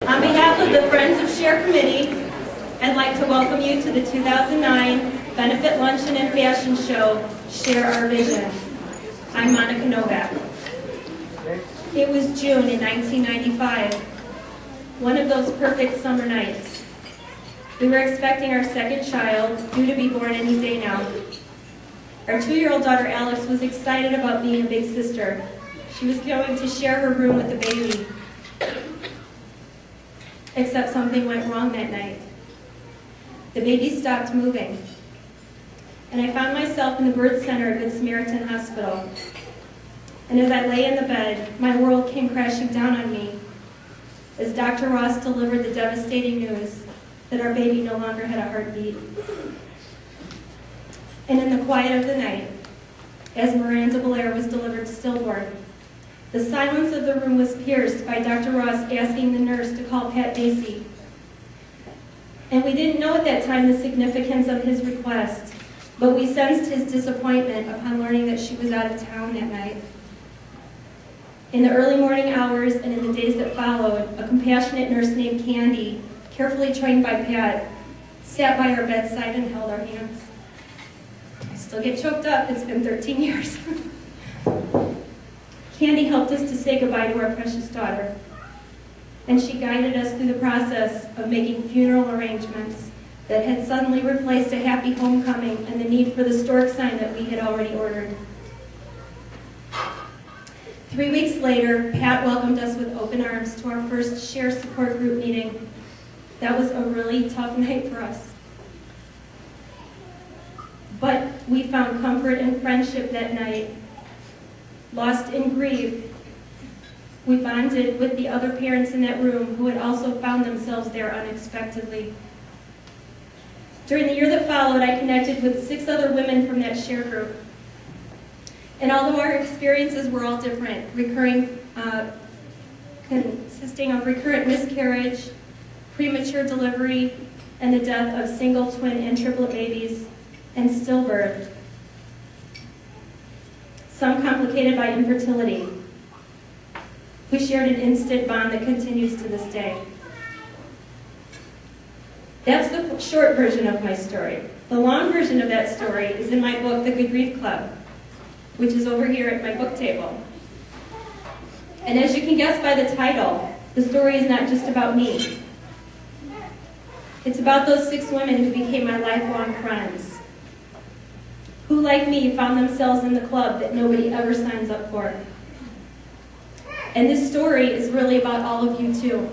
On behalf of the Friends of Share Committee, I'd like to welcome you to the 2009 Benefit Luncheon and Fashion Show, Share Our Vision. I'm Monica Novak. It was June in 1995, one of those perfect summer nights. We were expecting our second child, due to be born any day now. Our 2-year-old daughter Alex was excited about being a big sister. She was going to share her room with the baby. Except something went wrong that night. The baby stopped moving. And I found myself in the birth center at Good Samaritan Hospital. And as I lay in the bed, my world came crashing down on me as Dr. Ross delivered the devastating news that our baby no longer had a heartbeat. And in the quiet of the night, as Miranda Belair was delivered stillborn, the silence of the room was pierced by Dr. Ross asking the nurse to call Pat Basie. And we didn't know at that time the significance of his request, but we sensed his disappointment upon learning that she was out of town that night. In the early morning hours and in the days that followed, a compassionate nurse named Candy, carefully trained by Pat, sat by our bedside and held our hands. I still get choked up. It's been 13 years. Candy helped us to say goodbye to our precious daughter, and she guided us through the process of making funeral arrangements that had suddenly replaced a happy homecoming and the need for the stork sign that we had already ordered. 3 weeks later, Pat welcomed us with open arms to our first Share Support Group meeting. That was a really tough night for us. But we found comfort and friendship that night. Lost in grief, we bonded with the other parents in that room who had also found themselves there unexpectedly. During the year that followed, I connected with 6 other women from that share group. And although our experiences were all different, consisting of recurrent miscarriage, premature delivery, and the death of single, twin, and triplet babies, and stillbirth, some complicated by infertility, we shared an instant bond that continues to this day. That's the short version of my story. The long version of that story is in my book, The Good Grief Club, which is over here at my book table. And as you can guess by the title, the story is not just about me. It's about those 6 women who became my lifelong friends, who, like me, found themselves in the club that nobody ever signs up for. And this story is really about all of you, too.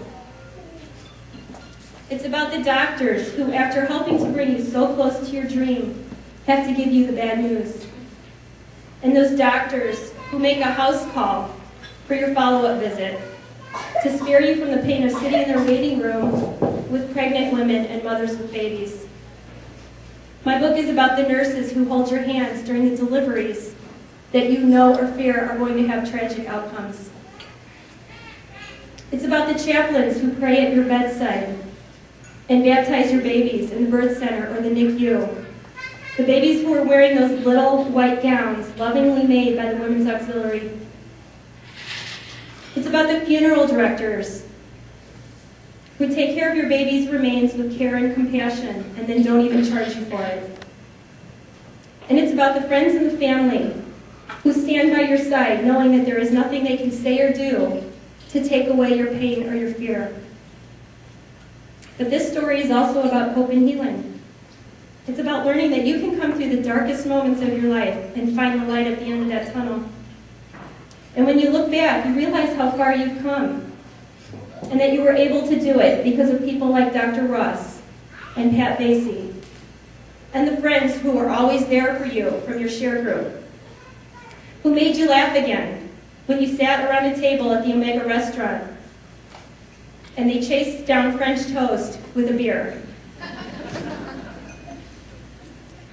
It's about the doctors who, after helping to bring you so close to your dream, have to give you the bad news. And those doctors who make a house call for your follow-up visit to spare you from the pain of sitting in their waiting room with pregnant women and mothers with babies. My book is about the nurses who hold your hands during the deliveries that you know or fear are going to have tragic outcomes. It's about the chaplains who pray at your bedside and baptize your babies in the birth center or the NICU. The babies who are wearing those little white gowns lovingly made by the Women's Auxiliary. It's about the funeral directors who take care of your baby's remains with care and compassion and then don't even charge you for it. And it's about the friends and the family who stand by your side knowing that there is nothing they can say or do to take away your pain or your fear. But this story is also about hope and healing. It's about learning that you can come through the darkest moments of your life and find the light at the end of that tunnel. And when you look back, you realize how far you've come, and that you were able to do it because of people like Dr. Ross and Pat Basie, and the friends who were always there for you from your share group, who made you laugh again when you sat around a table at the Omega restaurant, and they chased down French toast with a beer.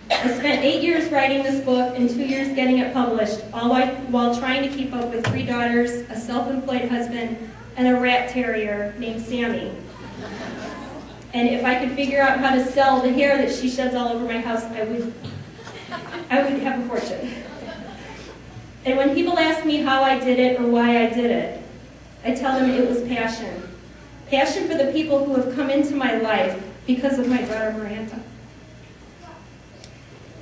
I spent 8 years writing this book and 2 years getting it published, all while trying to keep up with 3 daughters, a self-employed husband, and a rat terrier named Sammy. And if I could figure out how to sell the hair that she sheds all over my house, I would have a fortune. And when people ask me how I did it or why I did it, I tell them it was passion. Passion for the people who have come into my life because of my daughter Miranda.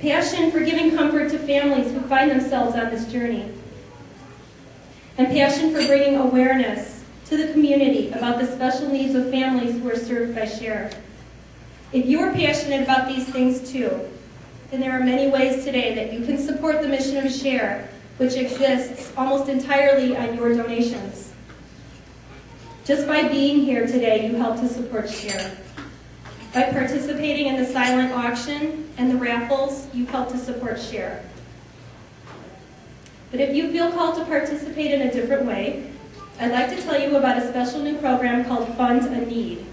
Passion for giving comfort to families who find themselves on this journey. And passion for bringing awareness to the community about the special needs of families who are served by Share. If you are passionate about these things too, then there are many ways today that you can support the mission of Share, which exists almost entirely on your donations. Just by being here today, you help to support Share. By participating in the silent auction and the raffles, you help to support Share. But if you feel called to participate in a different way, I'd like to tell you about a special new program called Fund a Need,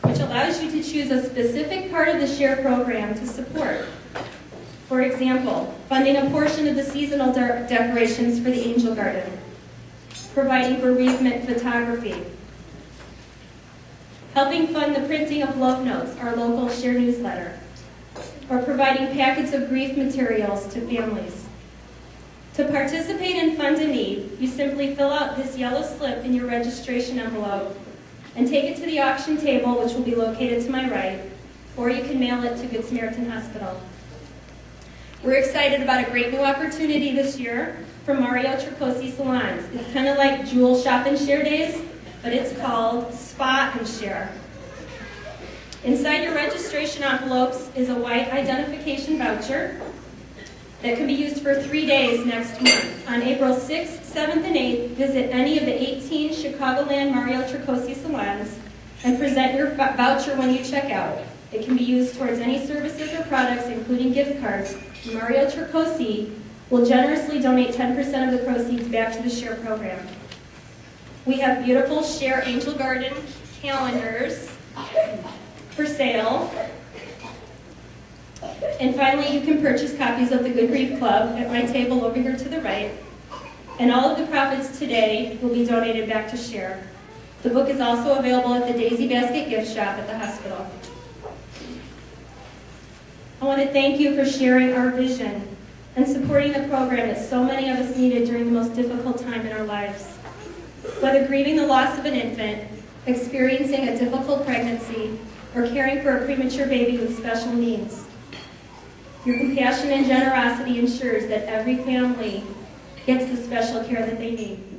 which allows you to choose a specific part of the Share program to support. For example, funding a portion of the seasonal decorations for the Angel Garden, providing bereavement photography, helping fund the printing of Love Notes, our local Share newsletter, or providing packets of grief materials to families. To participate in Fund a Need, you simply fill out this yellow slip in your registration envelope and take it to the auction table, which will be located to my right, or you can mail it to Good Samaritan Hospital. We're excited about a great new opportunity this year from Mario Tricosi Salons. It's kind of like Jewel Shop and Share Days, but it's called Spa and Share. Inside your registration envelopes is a white identification voucher that can be used for 3 days next month. On April 6th, 7th, and 8th, visit any of the 18 Chicagoland Mario Tricosi salons and present your voucher when you check out. It can be used towards any services or products, including gift cards. Mario Tricosi will generously donate 10% of the proceeds back to the Share program. We have beautiful Share Angel Garden calendars for sale. And finally, you can purchase copies of the Good Grief Club at my table over here to the right. And all of the profits today will be donated back to Share. The book is also available at the Daisy Basket gift shop at the hospital. I want to thank you for sharing our vision and supporting the program that so many of us needed during the most difficult time in our lives. Whether grieving the loss of an infant, experiencing a difficult pregnancy, or caring for a premature baby with special needs, your compassion and generosity ensures that every family gets the special care that they need.